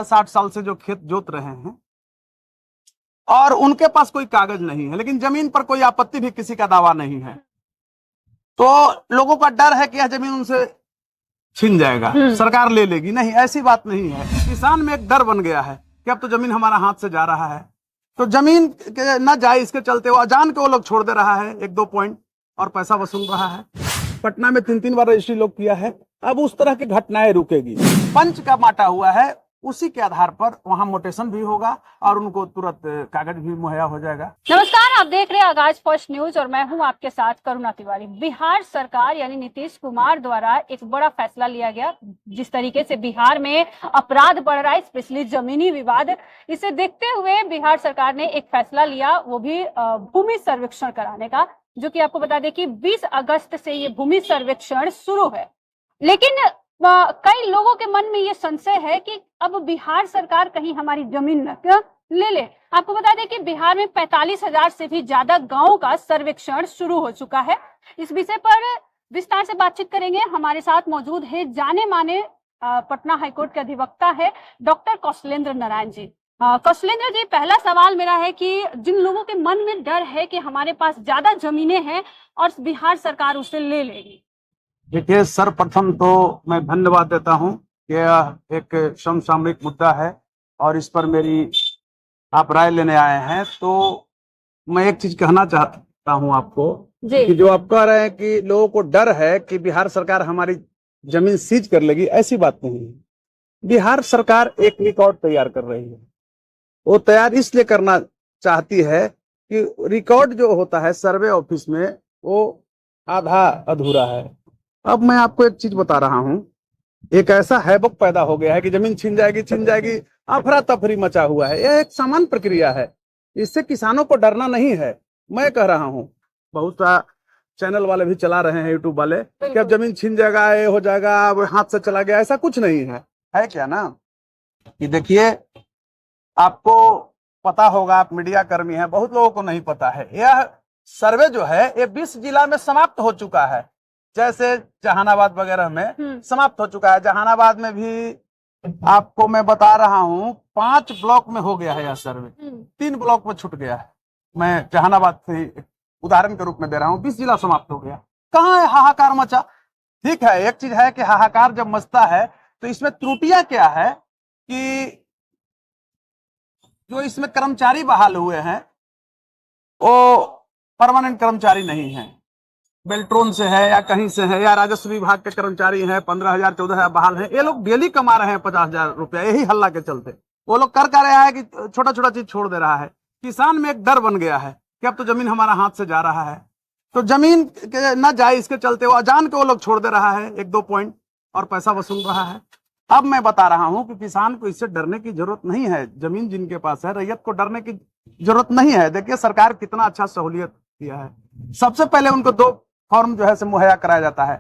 60 साल से जो खेत जोत रहे हैं और उनके पास कोई कागज नहीं है, लेकिन जमीन पर कोई आपत्ति भी किसी का दावा नहीं है, तो लोगों का डर है कि यह जमीन उनसे छीन जाएगा, सरकार ले लेगी। नहीं, ऐसी बात नहीं है। किसान में एक डर बन गया है कि अब तो जमीन हमारा हाथ से जा रहा है, तो जमीन न जाए इसके चलते वो अजान के वो लोग छोड़ दे रहा है 1-2 पॉइंट और पैसा वसूल रहा है। पटना में 3-3 बार रजिस्ट्री लोग किया है। अब उस तरह की घटनाएं रुकेगी। पंच का बांटा हुआ है, उसी के आधार पर वहां मोटेशन भी होगा और उनको तुरंत कागज भी मुहैया हो जाएगा। नमस्कार, आप देख रहे हैं आगाज फर्स्ट न्यूज और मैं हूं आपके साथ करुणा तिवारी। बिहार सरकार यानी नीतीश कुमार द्वारा एक बड़ा फैसला लिया गया। जिस तरीके से बिहार में अपराध बढ़ रहा है, स्पेशली जमीनी विवाद, इसे देखते हुए बिहार सरकार ने एक फैसला लिया, वो भी भूमि सर्वेक्षण कराने का, जो कि आपको बता दें कि 20 अगस्त से ये भूमि सर्वेक्षण शुरू है। लेकिन कई लोगों के मन में ये संशय है कि अब बिहार सरकार कहीं हमारी जमीन न ले ले। आपको बता दें कि बिहार में 45,000 से भी ज्यादा गांवों का सर्वेक्षण शुरू हो चुका है। इस विषय पर विस्तार से बातचीत करेंगे। हमारे साथ मौजूद है जाने माने पटना हाईकोर्ट के अधिवक्ता है डॉक्टर कौशलेंद्र नारायण जी। कौशलेंद्र जी, पहला सवाल मेरा है कि जिन लोगों के मन में डर है कि हमारे पास ज्यादा जमीनें हैं और बिहार सरकार उसे ले लेगी। देखिए, सर्वप्रथम तो मैं धन्यवाद देता हूं कि यह एक समसामयिक मुद्दा है और इस पर मेरी आप राय लेने आए हैं। तो मैं एक चीज कहना चाहता हूं आपको कि जो आप कह रहे हैं कि लोगों को डर है कि बिहार सरकार हमारी जमीन सीज कर लेगी, ऐसी बात नहीं है। बिहार सरकार एक रिकॉर्ड तैयार कर रही है। वो तैयार इसलिए करना चाहती है कि रिकॉर्ड जो होता है सर्वे ऑफिस में, वो आधा अधूरा है। अब मैं आपको एक चीज बता रहा हूं, एक ऐसा हैबक पैदा हो गया है कि जमीन छीन जाएगी, अफरा तफरी मचा हुआ है। यह एक सामान्य प्रक्रिया है, इससे किसानों को डरना नहीं है। मैं कह रहा हूं, बहुत सा चैनल वाले भी चला रहे हैं, यूट्यूब वाले, कि अब जमीन छीन जाएगा, ये हो जाएगा, अब हाथ से चला गया, ऐसा कुछ नहीं है क्या ना। कि देखिए, आपको पता होगा, आप मीडिया कर्मी हैं, बहुत लोगों को नहीं पता है। यह सर्वे जो है ये 20 जिला में समाप्त हो चुका है। जैसे जहानाबाद वगैरह में समाप्त हो चुका है। जहानाबाद में भी आपको मैं बता रहा हूं 5 ब्लॉक में हो गया है यह सर्वे, 3 ब्लॉक में छूट गया है। मैं जहानाबाद से उदाहरण के रूप में दे रहा हूं। 20 जिला समाप्त हो गया। कहाँ है हाहाकार मचा? ठीक है, एक चीज है कि हाहाकार जब मचता है तो इसमें त्रुटियां क्या है कि जो इसमें कर्मचारी बहाल हुए हैं वो परमानेंट कर्मचारी नहीं है, बेल्ट्रोन से है या कहीं से है, या राजस्व विभाग के कर्मचारी हैं, 15,000 14,000 बहाल हैं। ये लोग डेली कमा रहे हैं 50,000 रुपया, यही हल्ला के चलते। वो लोग कर रहा है कि छोटा छोटा चीज छोड़ दे रहा है। किसान में एक डर बन गया है कि अब तो जमीन हमारा हाथ से जा रहा है, तो जमीन न जाए इसके चलते वो अजान के वो लोग छोड़ दे रहा है 1-2 पॉइंट और पैसा वसूल रहा है। अब मैं बता रहा हूं कि किसान को इससे डरने की जरूरत नहीं है। जमीन जिनके पास है, रैयत को डरने की जरूरत नहीं है। देखिए सरकार कितना अच्छा सहूलियत किया है। सबसे पहले उनको 2 फॉर्म जो है से मुहैया कराया जाता है,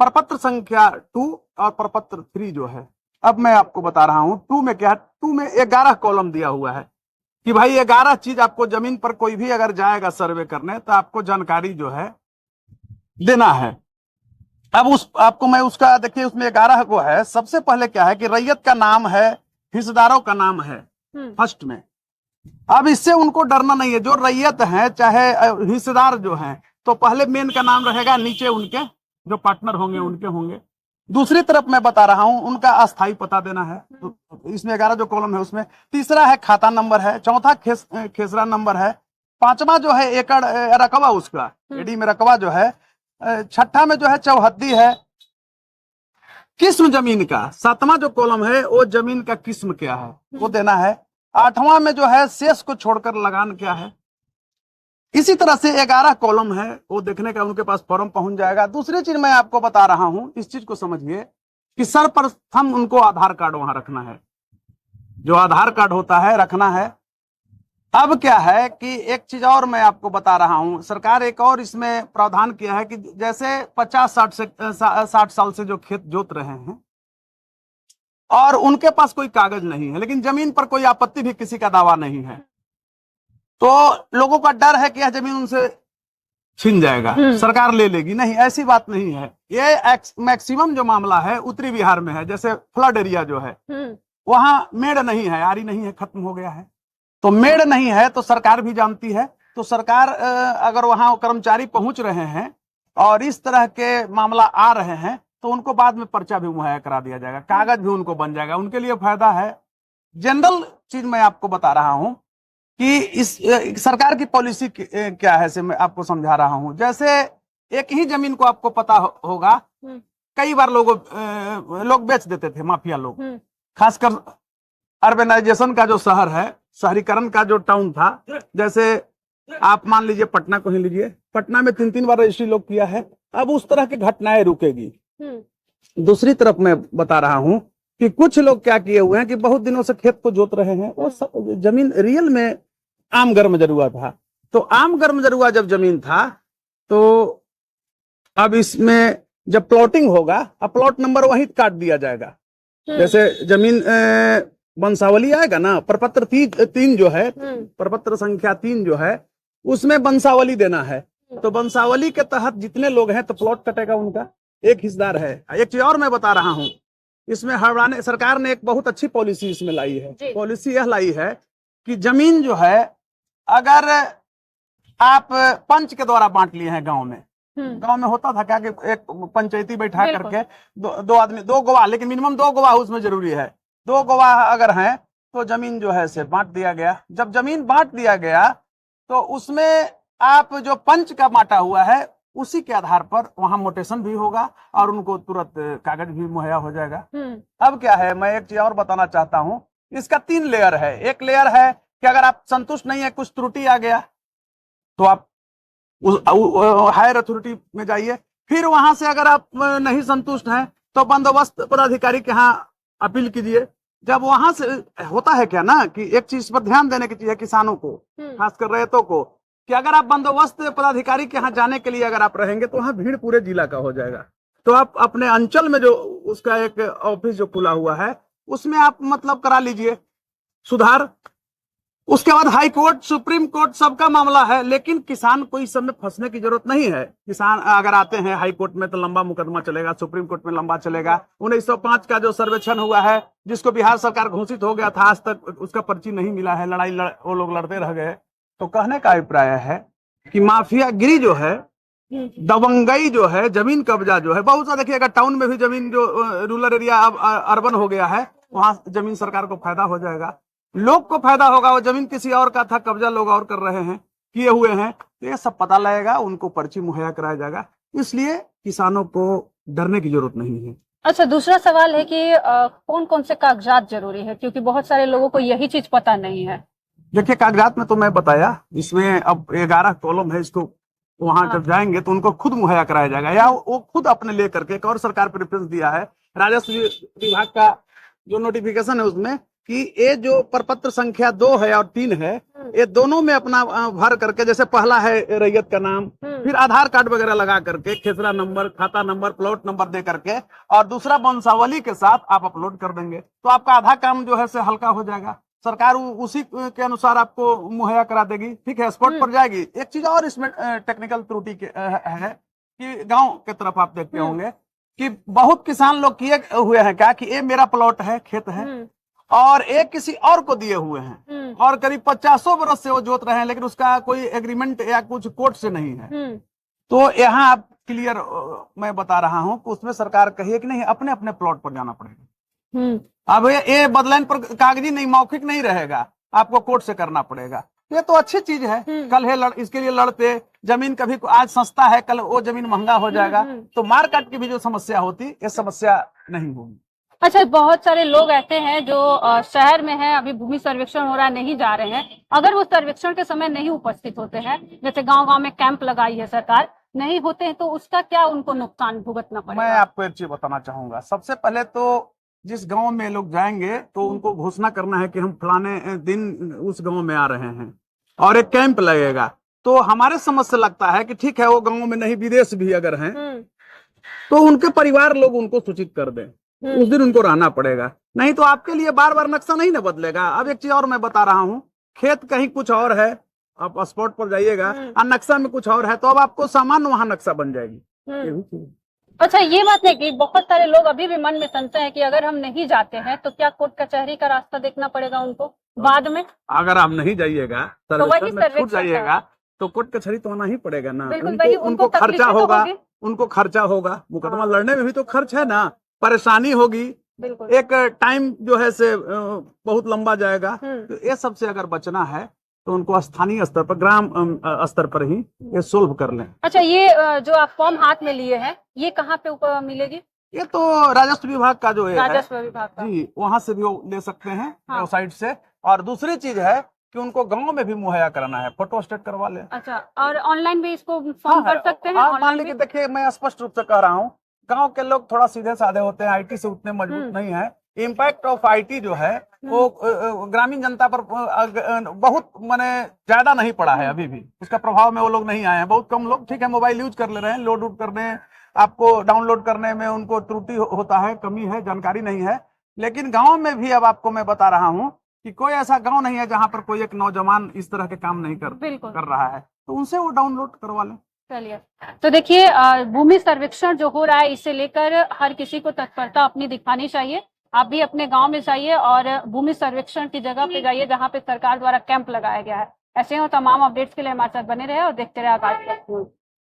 प्रपत्र संख्या 2 और प्रपत्र 3 जो है। अब मैं आपको बता रहा हूं 2 में क्या है। 2 में 11 कॉलम दिया हुआ है कि भाई 11 चीज आपको जमीन पर कोई भी अगर जाएगा सर्वे करने तो आपको जानकारी जो है देना है। अब आपको मैं उसका देखिए, उसमें 11 को है। सबसे पहले क्या है कि रैयत का नाम है, हिस्सेदारों का नाम है फर्स्ट में। अब इससे उनको डरना नहीं है। जो रैयत है चाहे हिस्सेदार जो है, तो पहले मेन का नाम रहेगा, नीचे उनके जो पार्टनर होंगे उनके होंगे। दूसरी तरफ मैं बता रहा हूं उनका अस्थायी पता देना है। तो इसमें 11 जो कॉलम है उसमें तीसरा है खाता नंबर है, चौथा खेसरा नंबर है, पांचवा जो है एकड़ रकबा उसका एडी में रकबा जो है, छठा में जो है चौहद्दी है, किस्म जमीन का। 7वां जो कॉलम है वो जमीन का किस्म क्या है वो देना है। 8वां में जो है शेष को छोड़कर लगान क्या है। इसी तरह से 11 कॉलम है, वो देखने का उनके पास फॉर्म पहुंच जाएगा। दूसरी चीज मैं आपको बता रहा हूं, इस चीज को समझिए कि सर्वप्रथम उनको आधार कार्ड वहां रखना है। जो आधार कार्ड होता है रखना है। अब क्या है कि एक चीज और मैं आपको बता रहा हूं, सरकार एक और इसमें प्रावधान किया है कि जैसे 50-60 साल से जो खेत जोत रहे हैं और उनके पास कोई कागज नहीं है, लेकिन जमीन पर कोई आपत्ति भी किसी का दावा नहीं है, तो लोगों का डर है कि यह जमीन उनसे छीन जाएगा, सरकार ले लेगी। नहीं, ऐसी बात नहीं है। ये मैक्सिमम जो मामला है उत्तरी बिहार में है। जैसे फ्लड एरिया जो है, वहां मेड़ नहीं है, आरी नहीं है, खत्म हो गया है। तो मेड़ नहीं है तो सरकार भी जानती है, तो सरकार अगर वहां कर्मचारी पहुंच रहे हैं और इस तरह के मामला आ रहे हैं तो उनको बाद में पर्चा भी मुहैया करा दिया जाएगा, कागज भी उनको बन जाएगा, उनके लिए फायदा है। जनरल चीज मैं आपको बता रहा हूं कि इस सरकार की पॉलिसी क्या है से मैं आपको समझा रहा हूं। जैसे एक ही जमीन को आपको पता होगा, कई बार लोग बेच देते थे, माफिया लोग, खासकर अर्बेनाइजेशन का जो शहर है, शहरीकरण का जो टाउन था, जैसे आप मान लीजिए पटना को ही लीजिए, पटना में 3-3 बार रजिस्ट्री लोग किया है। अब उस तरह की घटनाएं रुकेगी। दूसरी तरफ मैं बता रहा हूं कि कुछ लोग क्या किए हुए हैं कि बहुत दिनों से खेत को जोत रहे हैं, वो जमीन रियल में आम गर्म जरुआ था। तो आम गर्म जरुआ जब जमीन था तो अब इसमें जब प्लॉटिंग होगा, अब प्लॉट नंबर वही काट दिया जाएगा। जैसे जमीन वंशावली आएगा ना, प्रपत्र 3 जो है, प्रपत्र संख्या 3 जो है, उसमें वंशावली देना है। तो वंशावली के तहत जितने लोग हैं तो प्लॉट कटेगा उनका, एक हिस्सेदार है। एक चीज और मैं बता रहा हूं, इसमें हड़बड़ाने सरकार ने एक बहुत अच्छी पॉलिसी इसमें लाई है। पॉलिसी यह लाई है कि जमीन जो है, अगर आप पंच के द्वारा बांट लिए हैं गांव में होता था क्या कि एक पंचायती बैठा करके दो आदमी, 2 गवाह, लेकिन मिनिमम 2 गवाह उसमें जरूरी है। 2 गवाह अगर हैं तो जमीन जो है से बांट दिया गया। जब जमीन बांट दिया गया तो उसमें आप जो पंच का बांटा हुआ है उसी के आधार पर वहां मोटेशन भी होगा और उनको तुरंत कागज भी मुहैया हो जाएगा। अब क्या है, मैं एक चीज और बताना चाहता हूं, इसका 3 लेयर है। एक लेयर है कि अगर आप संतुष्ट नहीं है, कुछ त्रुटि आ गया, तो आप हायर अथॉरिटी में जाइए। फिर वहां से अगर आप नहीं संतुष्ट हैं तो बंदोबस्त पदाधिकारी के यहाँ अपील कीजिए। जब वहां से होता है क्या ना कि एक चीज पर ध्यान देने की चीज है किसानों को, खासकर रैयतों को, कि अगर आप बंदोबस्त पदाधिकारी के यहाँ जाने के लिए अगर आप रहेंगे तो वहां भीड़ पूरे जिला का हो जाएगा। तो आप अपने अंचल में जो उसका एक ऑफिस जो खुला हुआ है उसमें आप मतलब करा लीजिए सुधार। उसके बाद हाई कोर्ट, सुप्रीम कोर्ट सबका मामला है, लेकिन किसान को इस समय फंसने की जरूरत नहीं है। किसान अगर आते हैं हाई कोर्ट में तो लंबा मुकदमा चलेगा, सुप्रीम कोर्ट में लंबा चलेगा। 1905 का जो सर्वेक्षण हुआ है, जिसको बिहार सरकार घोषित हो गया था, आज तक उसका पर्ची नहीं मिला है, वो लोग लड़ते रह गए। तो कहने का अभिप्राय है कि माफियागिरी जो है, दबंगई जो है, जमीन कब्जा जो है, बहुत सा देखिएगा टाउन में भी जमीन जो रूरल एरिया अब अर्बन हो गया है, वहां जमीन सरकार को फायदा हो जाएगा, लोग को फायदा होगा। वो जमीन किसी और का था, कब्जा लोग और कर रहे हैं, किए हुए हैं, तो ये सब पता लगेगा, उनको पर्ची मुहैया कराया जाएगा। इसलिए किसानों को डरने की जरूरत नहीं है। अच्छा, दूसरा सवाल है कि कौन कौन से कागजात जरूरी है, क्योंकि बहुत सारे लोगों को यही चीज पता नहीं है। देखिए, कागजात में तो मैं बताया, इसमें अब 11 कॉलम है, इसको वहां जब जाएंगे तो उनको खुद मुहैया कराया जाएगा, या वो खुद अपने ले करके। एक और सरकार प्रेफरेंस दिया है, राजस्व विभाग का जो नोटिफिकेशन है उसमें, कि ये जो प्रपत्र संख्या 2 है और 3 है, ये दोनों में अपना भर करके, जैसे पहला है रैयत का नाम, फिर आधार कार्ड वगैरह लगा करके, खेसरा नंबर, खाता नंबर, प्लॉट नंबर दे करके, और दूसरा वंशावली के साथ आप अपलोड कर देंगे तो आपका आधा काम जो है से हल्का हो जाएगा। सरकार उसी के अनुसार आपको मुहैया करा देगी, ठीक है, स्पॉट पर जाएगी। एक चीज और इसमें टेक्निकल त्रुटि है कि गांव के तरफ आप देखते होंगे कि बहुत किसान लोग किए हुए हैं क्या कि ये मेरा प्लॉट है, खेत है, और एक किसी और को दिए हुए हैं, और करीब 50 वर्ष से वो जोत रहे हैं, लेकिन उसका कोई एग्रीमेंट या कुछ कोर्ट से नहीं है। तो यहाँ आप क्लियर मैं बता रहा हूं कि उसमें सरकार कहिए कि नहीं, अपने अपने प्लॉट पर जाना पड़ेगा। अब ये बदलाइन पर कागजी नहीं, मौखिक नहीं रहेगा, आपको कोर्ट से करना पड़ेगा। ये तो अच्छी चीज है। कल है इसके लिए लड़ते, जमीन कभी आज सस्ता है, कल वो जमीन महंगा हो जाएगा, तो मार्केट की भी जो समस्या होती, ये समस्या नहीं होगी। अच्छा, बहुत सारे लोग ऐसे हैं जो शहर में हैं, अभी भूमि सर्वेक्षण हो रहा है, नहीं जा रहे हैं। अगर वो सर्वेक्षण के समय नहीं उपस्थित होते हैं, जैसे गांव-गांव में कैंप लगाई है सरकार, नहीं होते हैं, तो उसका क्या उनको नुकसान भुगतना पड़ेगा? मैं आपको एक चीज बताना चाहूंगा। सबसे पहले तो जिस गांव में लोग जाएंगे तो उनको घोषणा करना है कि हम फलाने दिन उस गांव में आ रहे हैं, और एक कैंप लगेगा। तो हमारे समझ से लगता है कि ठीक है, वो गांव में नहीं, विदेश भी अगर हैं तो उनके परिवार लोग उनको सूचित कर दें, उस दिन उनको रहना पड़ेगा। नहीं तो आपके लिए बार बार नक्शा नहीं ना बदलेगा। अब एक चीज और मैं बता रहा हूँ, खेत कहीं कुछ और है, आप स्पॉट पर जाइएगा और नक्शा में कुछ और है, तो अब आपको सामान्य वहां नक्शा बन जाएगी। अच्छा, ये बात है कि बहुत सारे लोग अभी भी मन में संशय है कि अगर हम नहीं जाते हैं तो क्या कोर्ट कचहरी का रास्ता देखना पड़ेगा उनको बाद में? अगर आप नहीं जाइएगा, तो वही सर्वेक्षण में छूट सर्वेक्षण जाइएगा, तो कोर्ट कचहरी तो आना ही पड़ेगा ना। बिल्कुल उनको वही, उनको खर्चा तकलीफें तो होगा, होगी। उनको खर्चा होगा, मुकदमा हाँ। लड़ने में भी तो खर्च है ना, परेशानी होगी, बिल्कुल। एक टाइम जो है से बहुत लंबा जाएगा। हम्म। तो ये सब से अगर बचना है तो उनको स्थानीय स्तर पर, ग्राम स्तर पर ही ये सोल्व कर लें। अच्छा, ये जो आप फॉर्म हाथ में लिए हैं, ये कहाँ पे ऊपर मिलेगी? ये तो राजस्व विभाग का जो है राजस्व विभाग का। जी, वहां से भी वो ले सकते हैं, हाँ। वेबसाइट से। और दूसरी चीज है कि उनको गांव में भी मुहैया कराना है, फोटो स्टेट करवा लें। अच्छा, और ऑनलाइन भी इसको फॉर्म भर सकते हैं? हाँ, मान ऑनलाइन लीजिए, भी? देखिए मैं स्पष्ट रूप से कह रहा हूँ, गांव के लोग थोड़ा सीधे साधे होते हैं, आईटी से उतने मजबूत नहीं है। इम्पैक्ट ऑफ आईटी जो है वो ग्रामीण जनता पर बहुत माने ज्यादा नहीं पड़ा है, अभी भी उसका प्रभाव में वो लोग नहीं आए हैं। बहुत कम लोग, ठीक है, मोबाइल यूज कर ले रहे हैं, लोड उड करने, आपको डाउनलोड करने में उनको त्रुटि होता है, कमी है, जानकारी नहीं है। लेकिन गांव में भी अब आपको मैं बता रहा हूं कि कोई ऐसा गांव नहीं है जहां पर कोई एक नौजवान इस तरह के काम नहीं कर रहा है, तो उनसे वो डाउनलोड करवा लें। चलिए, तो देखिए, भूमि सर्वेक्षण जो हो रहा है, इसे लेकर हर किसी को तत्परता अपनी दिखानी चाहिए। आप भी अपने गांव में जाइए और भूमि सर्वेक्षण की जगह पे जाइए जहां पे सरकार द्वारा कैंप लगाया गया है। ऐसे हो तमाम अपडेट्स के लिए हमारे साथ बने रहे और देखते रहे आकाश न्यूज।